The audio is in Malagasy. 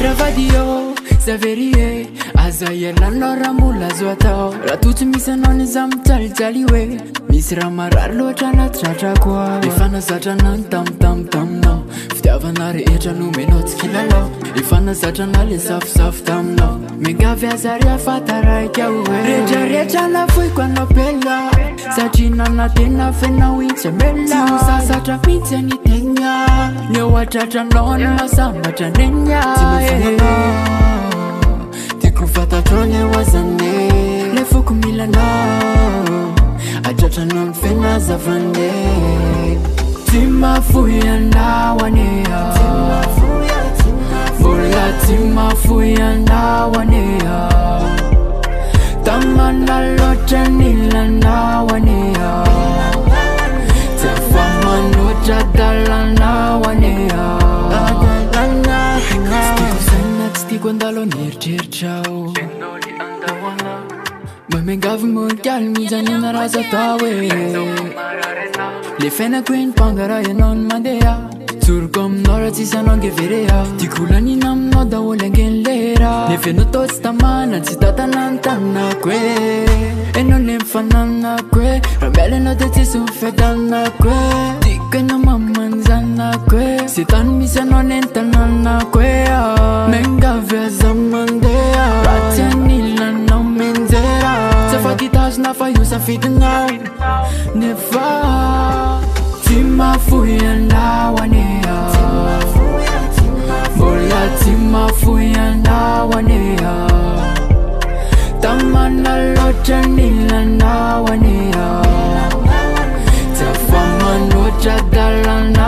Ravadio, Zaverie, Azayela Loramula Zuatao, Ratutu Misanon Taliwe, Misra Maralo Chana Chachaqua, Ifana Sachanan Tam no, Ftavanari Echanumenot Kilalo, Ifana Sachanali Soft Tam no, Megavia Zaria Fatarai Kawe, Recha Fui Quanopella, Sachina Natina Fena Winchemella, Sacha Pitani Tenya, Newa Chachanon, Masamba Chanenya. Tikufata tone wazane Lefuku milano Ajata non fena zavane Tima fuya na wanea Bola tima fuya na wanea Tamana locha nila na wanea Tefama nocha dala na wanea Quando nirchirchao Mamengava mundial mizanina raza tawe Le fena queen pangara e non mandea Turcom nora zisanon geverea Tikulani nam noda ulengen lera Ne feno tot stamana zitata nantana que E non ne fanana que Ramele no te zisu fedana que Dica na mamanzana que Sitan misanon entanana que Mengavia zamandea Ratanila no menzera Safatitas na fayusa fitna Neva Tima fuya na wanea Bola tima fuya na wanea Tamana locha nila na wanea Tafama nocha dala na